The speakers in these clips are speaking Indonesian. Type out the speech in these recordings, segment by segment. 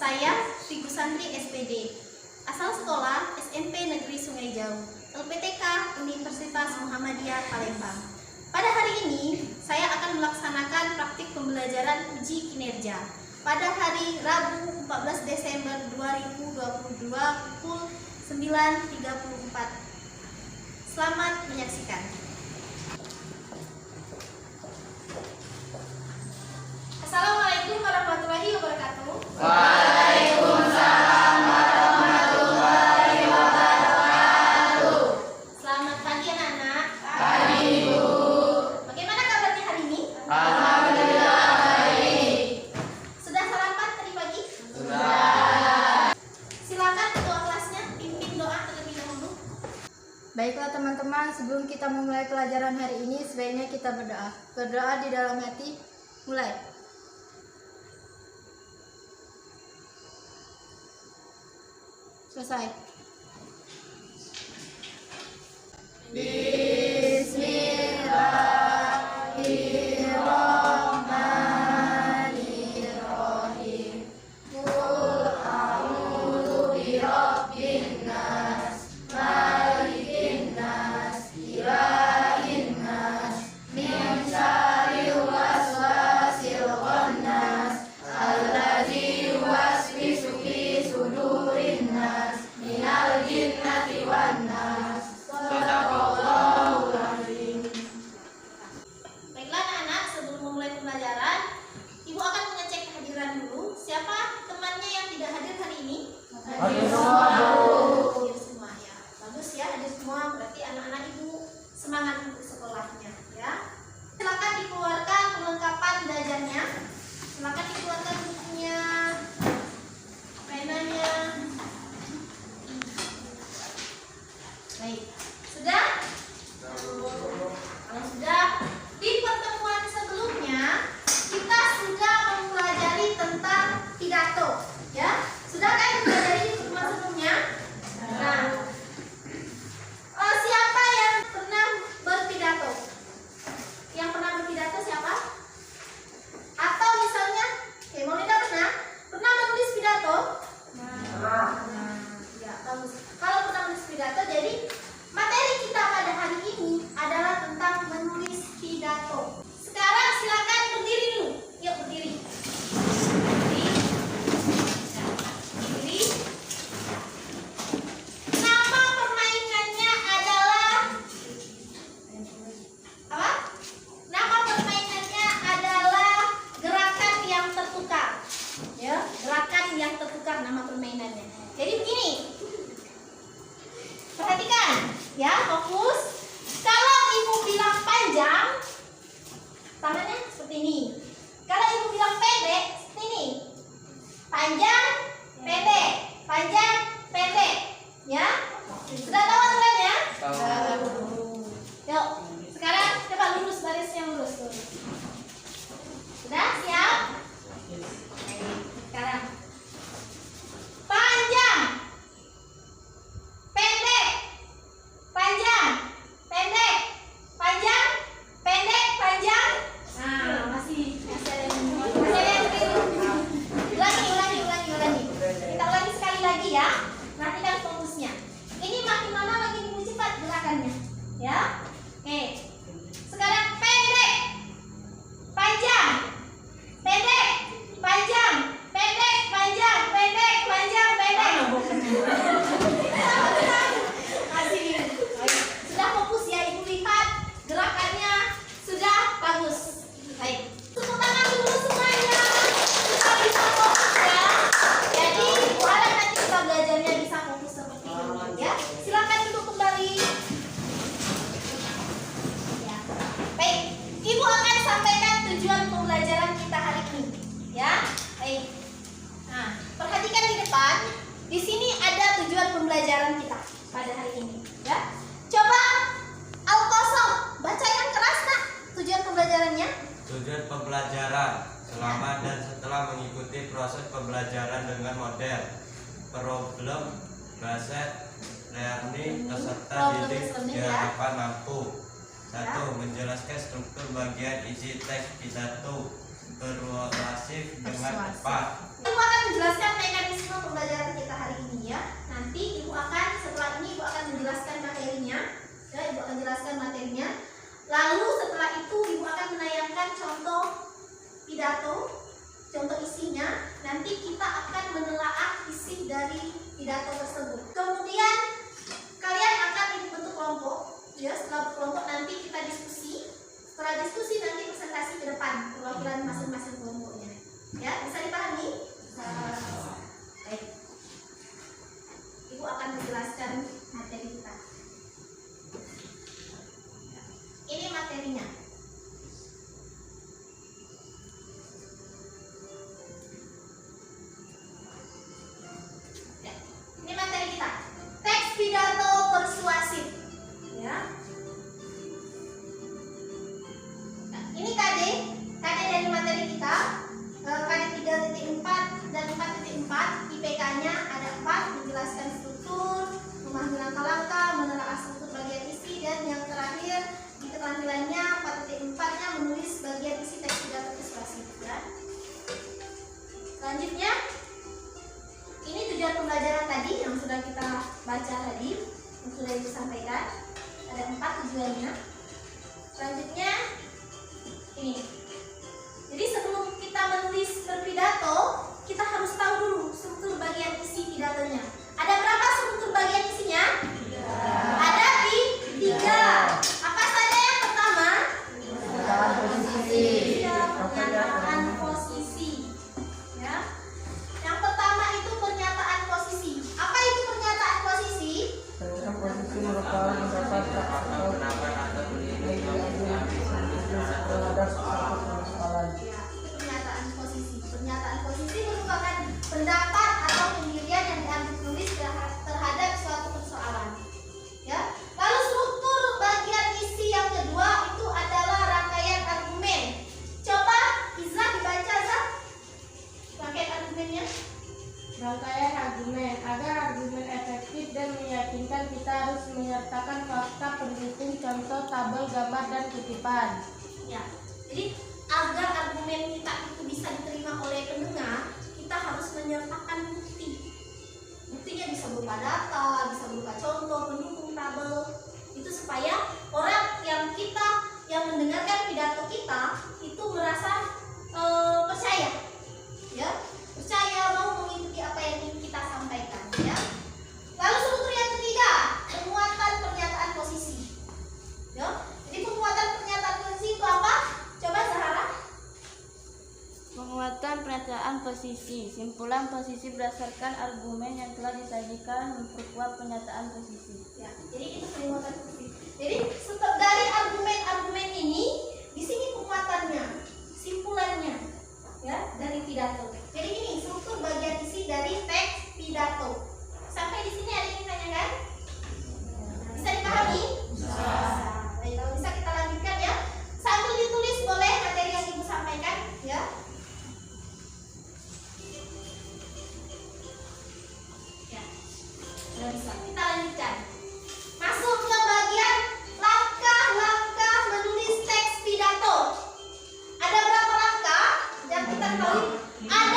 Saya Figu Santri SPD, asal sekolah SMP Negeri Sungai Jauh, LPTK Universitas Muhammadiyah Palembang. Pada hari ini, saya akan melaksanakan praktik pembelajaran uji kinerja pada hari Rabu 14 Desember 2022 pukul 9.34. Selamat menyaksikan. Assalamualaikum warahmatullahi wabarakatuh. Waalaikumsalam warahmatullahi wabarakatuh. Selamat pagi anak-anak. Pagi, Ibu. Bagaimana kabarnya hari ini? Alhamdulillah baik. Sudah sarapan tadi pagi? Sudah. Silakan ketua kelasnya pimpin doa terlebih dahulu. Baiklah teman-teman, sebelum kita memulai pelajaran hari ini, sebaiknya kita berdoa. Berdoa di dalam hati. Mulai. Selesai. Bismillahirrahmanirrahim. Qul a'udzu birabbin nas, malikin nas, ilahin nas, min syarril waswasil khannas, allazi yuwaswisu fi sudurin nas, minal jinnati wan nas. Shadaqallahul azim. Baiklah anak-anak, sebelum memulai pembelajaran, Ibu akan mengecek kehadiran dulu. Siapa temannya yang tidak hadir hari ini? Hadir semua, Bu. Hadir semua ya. Bagus ya, hadir semua. Berarti anak-anak Ibu semangat untuk sekolahnya ya. Silakan dikeluarkan perlengkapan belajarnya. Silakan dikeluarkan bukunya, penanya. Baik, sudah? Kalau sudah, di pertemuan sebelumnya kita sudah mempelajari tentang pidato, ya? Sudah kan mempelajari di pertemuan sebelumnya? Nah, siapa yang pernah berpidato? Yang pernah berpidato siapa? Atau misalnya, Maulida pernah menulis pidato? Ya, bagus. Kalau pernah menulis pidato, jadi materi kita pada hari ini adalah tentang menulis pidato. Sekarang silakan berdiri dulu. Yuk berdiri. Berdiri. Ya, berdiri. Nama permainannya adalah apa? Nama permainannya adalah gerakan yang tertukar. Ya, gerakan yang tertukar nama permainannya. Jadi begini. Perhatikan, ya, fokus. Kalau Ibu bilang panjang, tangannya seperti ini. Kalau Ibu bilang pendek, seperti ini. Panjang, pendek, panjang, pendek. Ya, sudah tahu aturannya? Yuk, sekarang coba lurus, barisnya lurus tuh. Sudah siap? Sekarang panjang, pendek, panjang, pendek, panjang, pendek, panjang. Nah, masih ada yang keliru. Ulangi. Kita ulangi sekali lagi ya. Perhatikan fokusnya. Ini makin lama makin cepat gerakannya, ya. Oke. Sekarang pendek, panjang, pendek, panjang, pendek, panjang, pendek, panjang, pendek. Masih sudah fokus ya, Ibu lihat gerakannya sudah bagus. Baik, tepuk tangan dulu semuanya. Kita bisa fokus ya. Jadi Ibu harap nanti kita belajarnya bisa fokus seperti ini ya. Silakan duduk kembali. Ya. Baik, Ibu akan sampaikan tujuan pembelajaran kita hari ini. Ya, baik. Nah, perhatikan di depan. Di sini ada tujuan pembelajaran kita pada hari ini. Ya, coba Al-Qasam, baca yang keras nak. Tujuan pembelajarannya? Tujuan pembelajaran selama dan setelah mengikuti proses pembelajaran dengan model problem based learning peserta didik diharapkan mampu 1. Menjelaskan struktur bagian isi teks pidato persuasif dengan tepat. Ibu akan menjelaskan mekanisme pembelajaran kita hari ini ya. Nanti setelah ini ibu akan menjelaskan materinya. Ya, ibu akan jelaskan materinya. Lalu setelah itu ibu akan menayangkan contoh pidato, contoh isinya. Nanti kita akan menelaah isi dari pidato tersebut. Kemudian kalian akan bentuk kelompok. Ya, setelah kelompok nanti kita diskusi. Setelah diskusi nanti presentasi ke depan perwakilan masing-masing kelompoknya. Ya, bisa dipahami? Baik. Ibu akan menjelaskan materi kita. Ini materinya. Ya, ini materi kita. Teks pidato persuasif. Ya. Nah, ini KD dari materi kita. KD 3.4 dan 4.4 IPK-nya ada 4, menjelaskan struktur, memahami langkah-langkah, menelaah struktur bagian isi, dan yang terakhir di keterampilannya 4.4-nya menulis bagian isi teks pidato persuasif. Ya. Selanjutnya, ini tujuan pembelajaran tadi yang sudah kita baca tadi, yang sudah disampaikan. Ada 4 tujuannya. Selanjutnya, ini. Jadi sebelum kita menulis berpidato, kita harus tahu dulu struktur bagian isi pidatonya. Ada berapa struktur bagian isinya? Ada 3. Apa saja yang pertama? Pernyataan posisi. Pernyataan posisi. Ya. Yang pertama itu pernyataan posisi. Apa itu pernyataan posisi? Pernyataan posisi merupakan pendapat atau pendapat atau penilaian terhadap suatu persoalan. Ya, itu pernyataan posisi. Pernyataan posisi merupakan pendapat atau pendirian yang diambil tulis terhadap suatu persoalan. Ya. Lalu struktur bagian isi yang kedua itu adalah rangkaian argumen. Coba Izra dibaca, Zah. Rangkaian argumennya. Rangkaian argumen. Agar argumen efektif dan meyakinkan, kita harus menyertakan fakta pendukung, contoh, tabel, gambar, dan kutipan. Ya. Jadi agar argumen kita itu bisa diterima oleh pendengar, kita harus menyertakan bukti. Buktinya bisa berupa data, bisa berupa contoh, pendukung, tabel. Itu supaya orang yang mendengarkan pidato kita itu merasa percaya, ya, percaya mau mengikuti apa yang ingin kita sampaikan, ya. Lalu struktur yang ketiga, penguatan pernyataan posisi, ya. Jadi penguatan pernyataan posisi itu apa? Coba Zahara. Penguatan pernyataan posisi. Simpulan posisi berdasarkan argumen yang telah disajikan memperkuat pernyataan posisi. Ya, jadi itu penguatan posisi. Jadi dari argumen-argumen ini, di sini penguatannya, simpulannya, ya, dari pidato. Jadi ini struktur bagian isi dari teks pidato. Sampai di sini ada yang ditanyakan? Bisa dipahami? Bisa. Baik, kalau bisa kita lanjutkan ya. Sambil ditulis boleh materi yang ibu sampaikan, ya. Ya, sudah bisa. Kita lanjutkan. Masuk ke bagian langkah-langkah menulis teks pidato. Ada berapa langkah yang kita tahu? Ada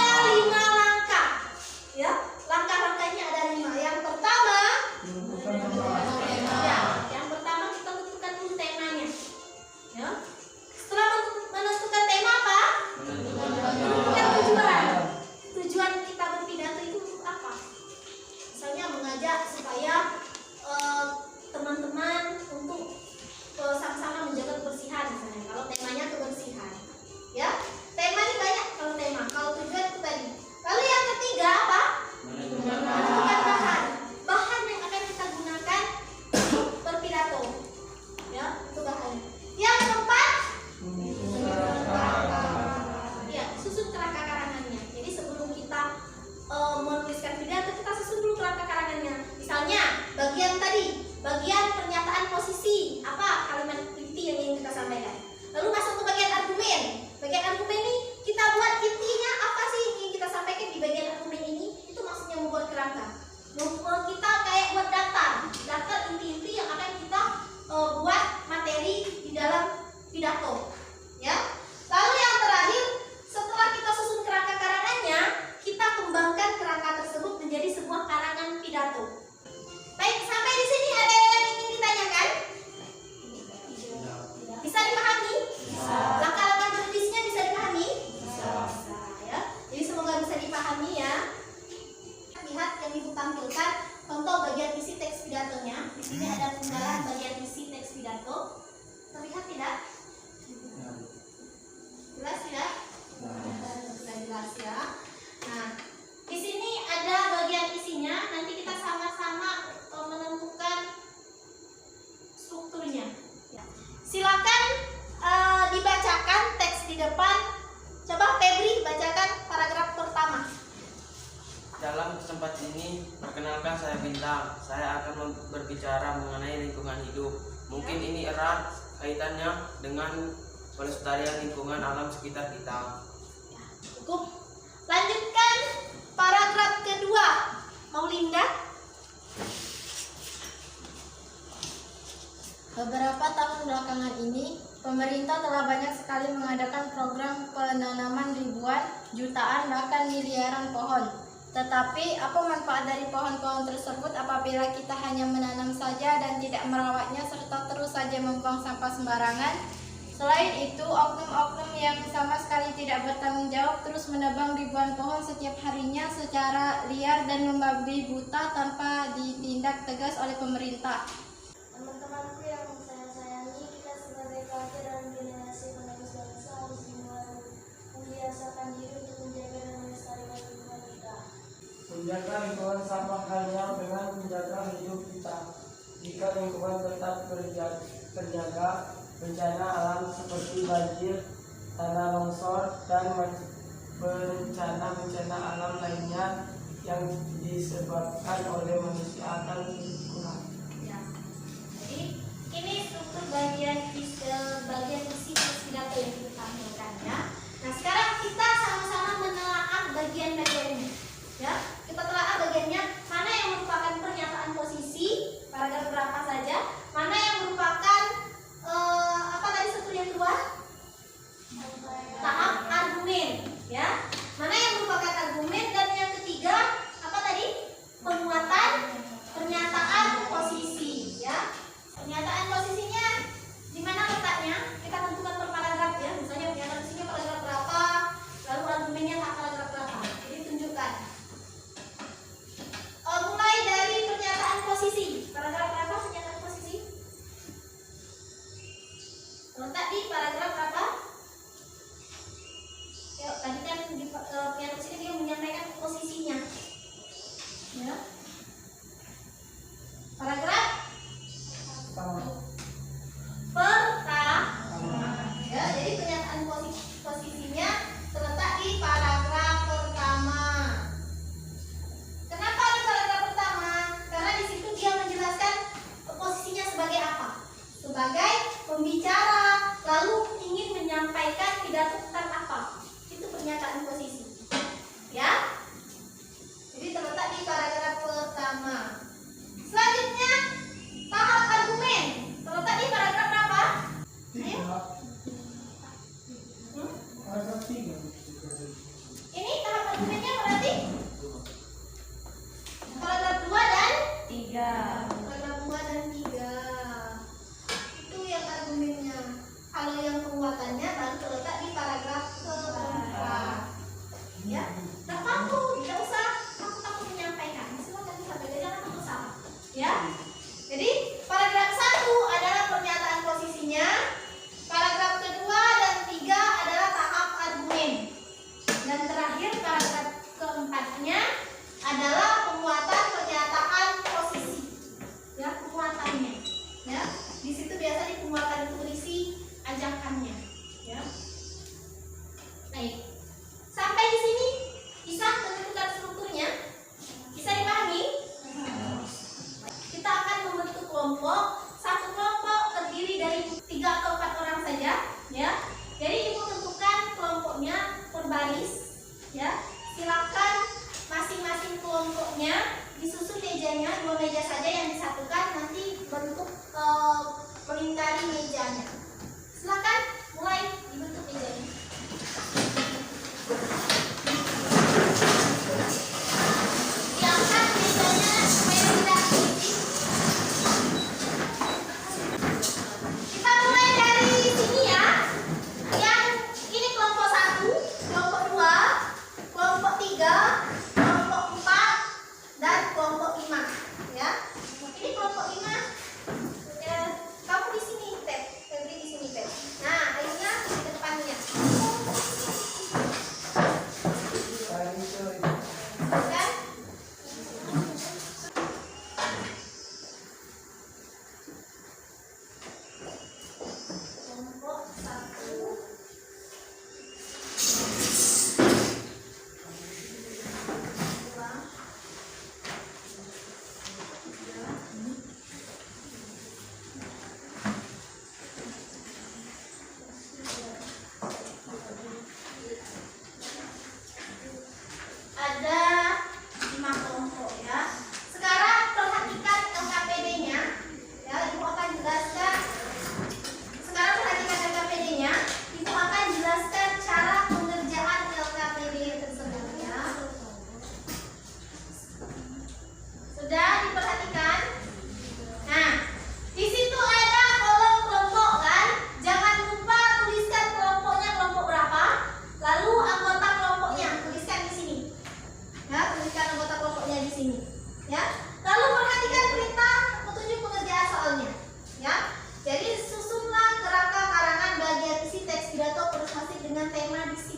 depan. Coba Febri bacakan paragraf pertama. Dalam kesempatan ini, perkenalkan saya Bintang. Saya akan berbicara mengenai lingkungan hidup. Mungkin ini erat kaitannya dengan pelestarian lingkungan alam sekitar kita. Cukup. Lanjutkan paragraf kedua. Maulinda. Beberapa tahun belakangan ini, pemerintah telah banyak sekali mengadakan program penanaman ribuan, jutaan, bahkan miliaran pohon. Tetapi, apa manfaat dari pohon-pohon tersebut apabila kita hanya menanam saja dan tidak merawatnya serta terus saja membuang sampah sembarangan? Selain itu, oknum-oknum yang sama sekali tidak bertanggung jawab terus menebang ribuan pohon setiap harinya secara liar dan membabi buta tanpa ditindak tegas oleh pemerintah. Teman-temanku yang saya sayangi, kita sebagai pelajar dan generasi penerus bangsa harus dimulai membiasakan diri untuk menjaga dan melestarikan lingkungan kita. Menjaga lingkungan sama halnya dengan menjaga hidup kita. Jika lingkungan tetap terjaga, bencana alam seperti banjir, tanah longsor, dan bencana-bencana alam lainnya yang disebabkan oleh manusia akan berkurang. Ya. Jadi ini struktur bagian isi pidato yang kita tampilkan ya. Nah sekarang kita sama-sama menelaah bagian-bagiannya. Ya, kita telaah bagiannya mana yang merupakan pernyataan posisi paragraf berapa saja, mana yang merupakan apa tadi satu yang kedua tahap argumen, ya, mana yang merupakan argumen dan yang ketiga apa tadi penguatan pernyataan posisi, ya. Pernyataan posisinya di mana letaknya kita tentukan per paragraf ya, misalnya pernyataan posisinya paragraf berapa, lalu argumennya paragraf berapa, jadi tunjukkan. Mulai dari pernyataan posisi. Paragraf berapa pernyataan posisi? Letak di paragraf berapa?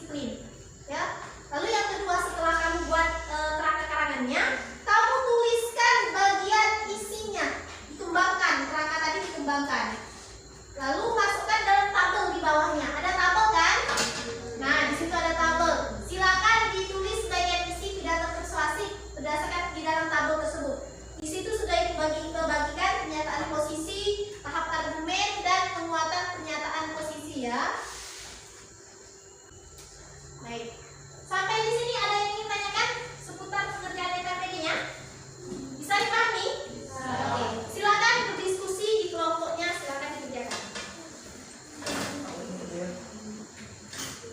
disiplin. Ya. Lalu yang kedua, setelah kamu buat kerangka karangannya, kamu tuliskan bagian isinya, dikembangkan, kerangka tadi dikembangkan. Lalu masukkan dalam tabel di bawahnya. Ada tabel kan? Nah, di situ ada tabel. Silakan ditulis bagian isi pidato persuasif berdasarkan di dalam tabel tersebut. Di situ sudah dibagikan pernyataan posisi, tahap argumen, dan penguatan pernyataan posisi ya. Baik. Sampai di sini ada yang ingin tanyakan seputar pengerjaan DKPD-nya? Bisa dipahami? Oke. Silakan berdiskusi di kelompoknya, silakan dikerjakan.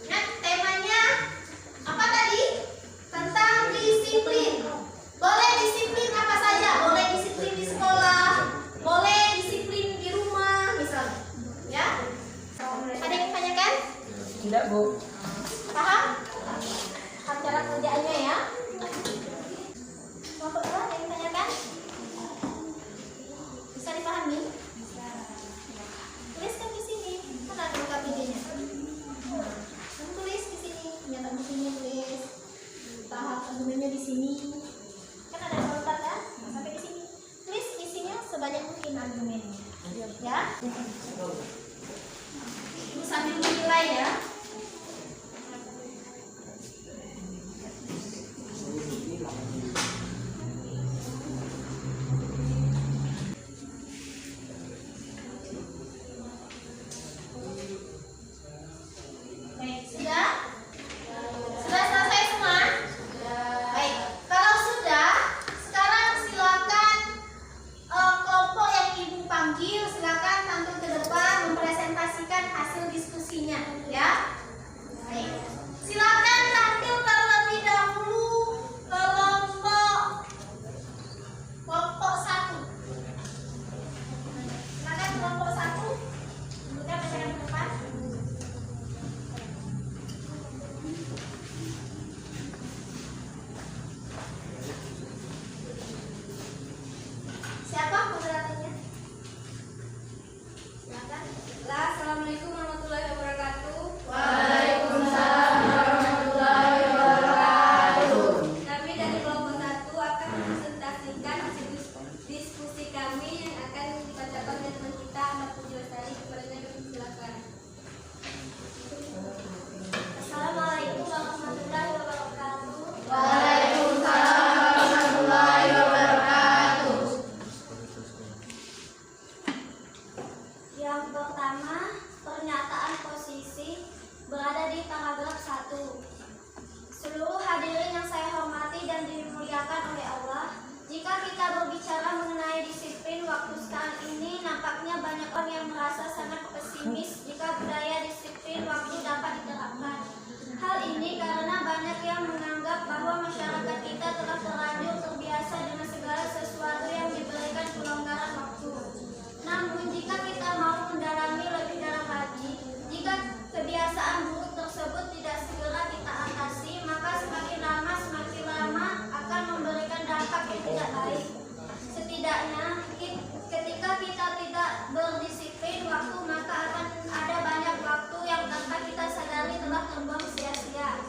Ingat temanya apa tadi? Tentang disiplin. Boleh disiplin apa saja, boleh disiplin di sekolah, boleh disiplin di rumah misalnya. Ya? Ada yang ditanyakan? Tidak, Bu. Paham? Paham cara kerjaannya ya? Kelompok dua ada yang ditanyakan? Bisa dipahami? Bisa. Tuliskan di sini, kan ada KPD-nya. Kamu tulis di sini, pernyataan di sini tulis. Tahap argumennya di sini. Kan ada urutan kan? Sampai di sini. Tulis isinya sebanyak mungkin argumennya. Ya? Ibu sambil menilai ya. Baik, sudah? Sudah selesai semua? Baik, kalau sudah, sekarang silakan kelompok yang ibu panggil silakan tampil ke depan mempresentasikan hasil diskusinya, ya. Baik, silakan tampil terlebih dahulu kelompok 1. Silakan kelompok 1, duduknya bacakan ke depan. Siapa moderatornya? Silakan. Assalamualaikum warahmatullahi wabarakatuh. Waalaikumsalam warahmatullahi wabarakatuh. Kami dari kelompok 1 akan mempresentasikan hasil diskusi kami yang akan dibacakan oleh teman kita Ahmad Puji Lestari. Kepadanya kami silakan. Assalamualaikum warahmatullahi wabarakatuh. Waalaikumsalam warahmatullahi wabarakatuh. Yang pertama, pernyataan posisi berada di paragraf 1. Seluruh hadirin yang saya hormati dan dimuliakan oleh Allah, jika kita berbicara mengenai disiplin waktu sekarang ini, nampaknya banyak orang yang merasa sangat pesimis jika budaya disiplin waktu dapat diterapkan. Hal ini karena banyak yang menganggap bahwa masyarakat kita telah terlanjur terbiasa dengan segala sesuatu yang diberikan pelonggaran waktu. Namun jika kita mau mendalami lebih dalam lagi, jika kebiasaan buruk tersebut tidak segera kita atasi, maka semakin lama akan memberikan dampak yang tidak baik. Setidaknya ketika kita tidak berdisiplin waktu, maka akan ada banyak waktu yang tanpa kita sadari telah terbuang sia-sia.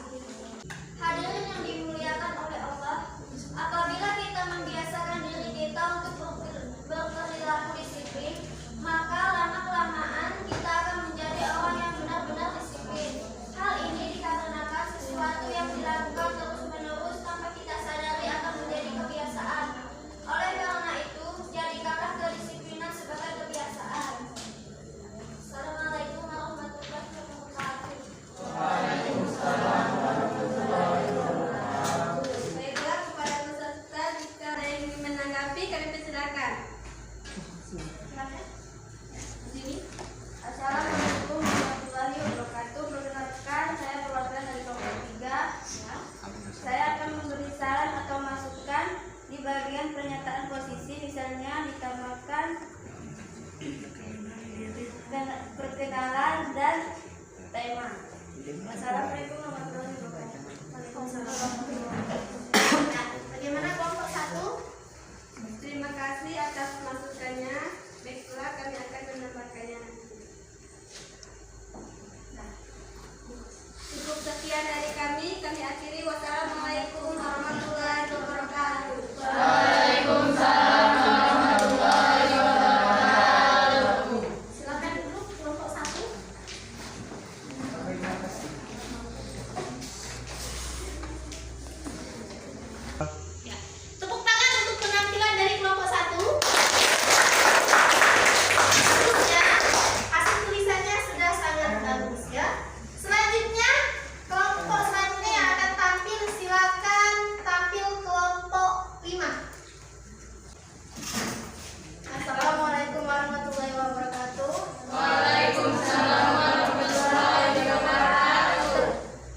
Hadirin yang dimuliakan oleh Allah, apabila kita membiasakan diri kita untuk berperilaku disiplin, maka lama-kelamaan kita akan menjadi orang yang benar-benar disiplin. Hal ini dikarenakan sesuatu yang dilakukan terus-menerus tanpa kita sadari akan menjadi kebiasaan. Oleh karena itu, jadikanlah kedisiplinan sebagai kebiasaan. Assalamualaikum warahmatullahi wabarakatuh. Waalaikumsalam warahmatullahi wabarakatuh. Baiklah, kepada peserta jika ada yang ingin menanggapi kami persilakan. Silakan. Di sini. Assalamualaikum warahmatullahi wabarakatuh. Perkenalkan, saya perwakilan dari kelompok 3. Saya akan memberi saran atau masukan di bagian pernyataan posisi, misalnya ditambahkan perkenalan dan tema. Assalamualaikum warahmatullahi wabarakatuh. Nah, bagaimana kelompok 1? Terima kasih atas masukannya. Baiklah, kami akan menambahkannya. Cukup sekian kami akhiri. Wassalamualaikum warahmatullahi wabarakatuh. Silakan duduk kelompok 1. Ya. Tepuk tangan untuk penampilan dari kelompok 1. Bagus ya. Hasil tulisannya sudah sangat bagus ya. Selanjutnya kelompok selanjutnya yang akan tampil, silakan tampil kelompok 5. Assalamualaikum warahmatullahi wabarakatuh.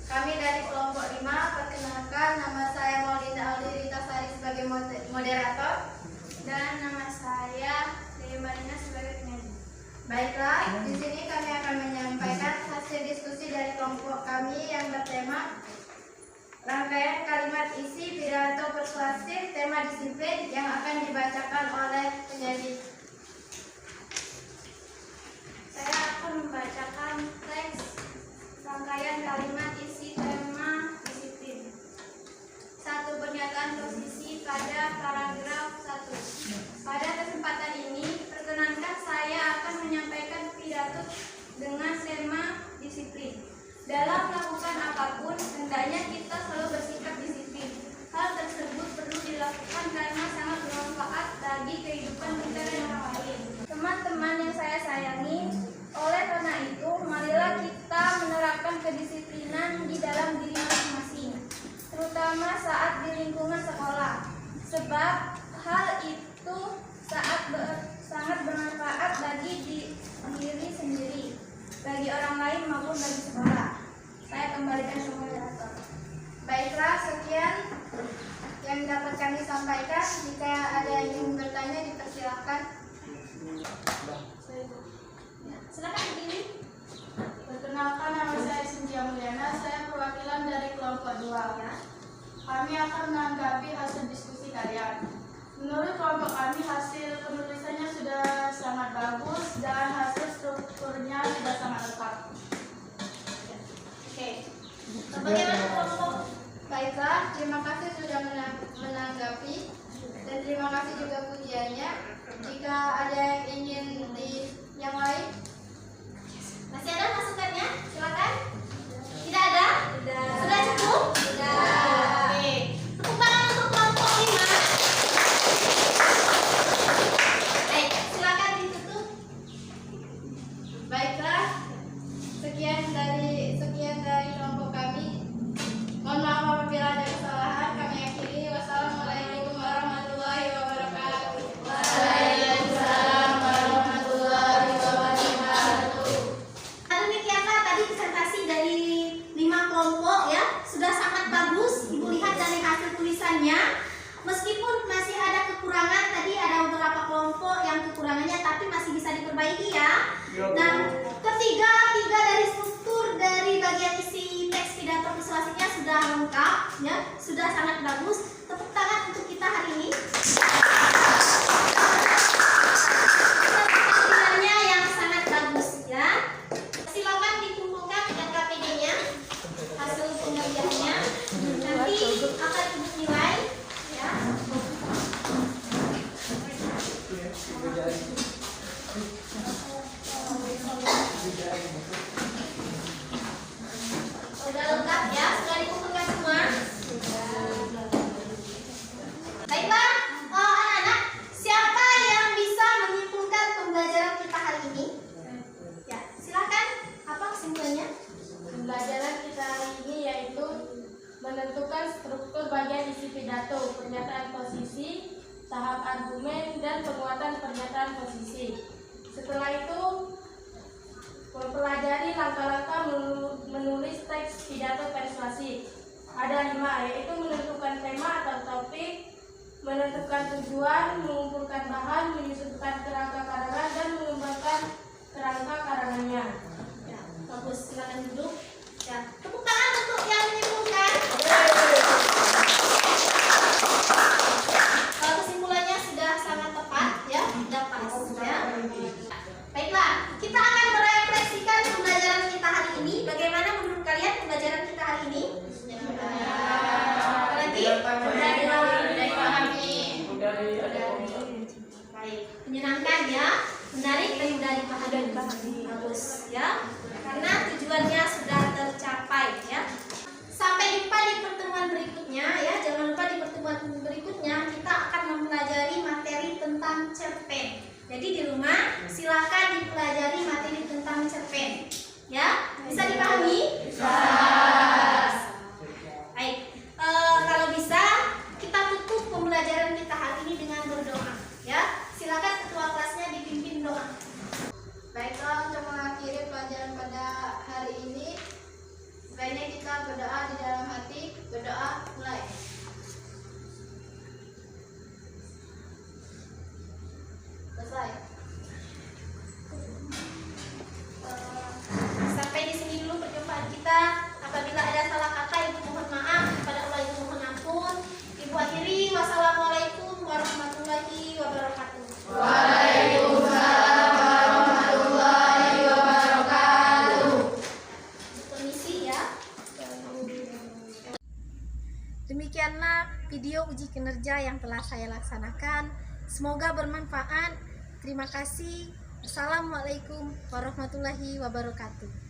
Kami dari kelompok 5, perkenalkan nama saya Maulida Aldirita Sari sebagai moderator Dan nama saya Dewi Marina sebagai penyanyi. Baiklah, di sini kami akan menyampaikan hasil diskusi dari kelompok kami yang bertema rangkaian kalimat isi pidato persuasif tema disiplin yang akan dibacakan oleh penyanyi. Saya akan membacakan teks rangkaian kalimat isi tema disiplin. 1. Pernyataan posisi pada paragraf 1. Pada kesempatan ini, perkenankan saya akan menyampaikan pidato dengan tema disiplin. Dalam melakukan apapun, hendaknya kita selalu bersikap disiplin. Hal tersebut perlu dilakukan karena sangat bermanfaat bagi kehidupan kita dan orang lain. Teman-teman yang saya sayangi, oleh karena itu, marilah kita menerapkan kedisiplinan di dalam diri masing-masing, terutama saat di lingkungan sekolah. Sebab hal itu sangat bermanfaat bagi diri sendiri, bagi orang lain maupun bagi sekolah. Saya kembalikan ke moderator. Baiklah, sekian yang dapat kami sampaikan. Jika ada yang ingin bertanya, dipersilakan. Silakan berdiri. Perkenalkan, nama saya Cynthia Mulyana, saya perwakilan dari kelompok 2 ya. Kami akan menanggapi hasil diskusi kalian. Menurut kelompok kami, hasil penulisannya sudah sangat bagus dan hasil strukturnya sudah sangat lengkap. Oke. Bagaimana kelompok? Baiklah, terima kasih sudah menanggapi dan terima kasih juga pujiannya. Jika ada yang ingin yang lain, Masih ada masukannya? Silakan. Tidak ada? Sudah cukup? Oke. Tepuk tangan untuk kelompok 5. Baik, silakan ditutup. baiklah. Sekian dari kelompok kami. Mohon maaf apabila ada kesalahan. Kami akhiri. Wassalamualaikum warahmatullahi wabarakatuh. Waalaikumsalam warahmatullahi wabarakatuh. Demikianlah tadi presentasi dari 5 kelompok ya, sudah sangat bagus. Ibu lihat dari hasil tulisannya, meskipun masih ada kekurangan, tadi ada beberapa kelompok yang kekurangannya tapi masih bisa diperbaiki ya. Dan ketiga dari struktur dari bagian isi teks pidato persuasifnya sudah lengkap ya, sudah sangat bagus. Tepuk tangan untuk kita hari ini. Penampilannya yang sangat bagus ya. Silakan dikumpulkan dengan KPD-nya, hasil pengerjaannya. Nanti akan ibu nilai ya. Sudah lengkap ya, sudah dikumpulkan semua. Baiklah, anak-anak, siapa yang bisa menyimpulkan pembelajaran kita hari ini? Ya, silakan. Apa kesimpulannya? Pembelajaran kita hari ini yaitu menentukan struktur bagian isi pidato, pernyataan posisi, tahap argumen, dan penguatan pernyataan posisi. Setelah itu, mempelajari langkah-langkah menulis teks pidato persuasif. Ada 5, yaitu menentukan tema atau topik, menentukan tujuan, mengumpulkan bahan, menyusunkan kerangka karangan, dan mengembangkan kerangka karangannya. Ya, bagus. Silakan duduk. Ya, tepuk tangan untuk yang menyimpulkan. Kesimpulannya sudah sangat tepat ya, sudah pas ya. Baiklah, kita akan merefleksikan pembelajaran kita hari ini. Bagaimana menurut kalian pembelajaran kita hari ini? kita berdoa di dalam hati. Berdoa mulai. Selesai. Sampai di sini dulu perjumpaan kita. Apabila ada salah kata, Ibu mohon maaf. Kepada Allah Ibu mohon ampun. Ibu akhiri. Wassalamualaikum warahmatullahi wabarakatuh. Waalaikumsalam warahmatullahi wabarakatuh. Permisi ya. Demikianlah video uji kinerja yang telah saya laksanakan. Semoga bermanfaat. Terima kasih. Assalamualaikum warahmatullahi wabarakatuh.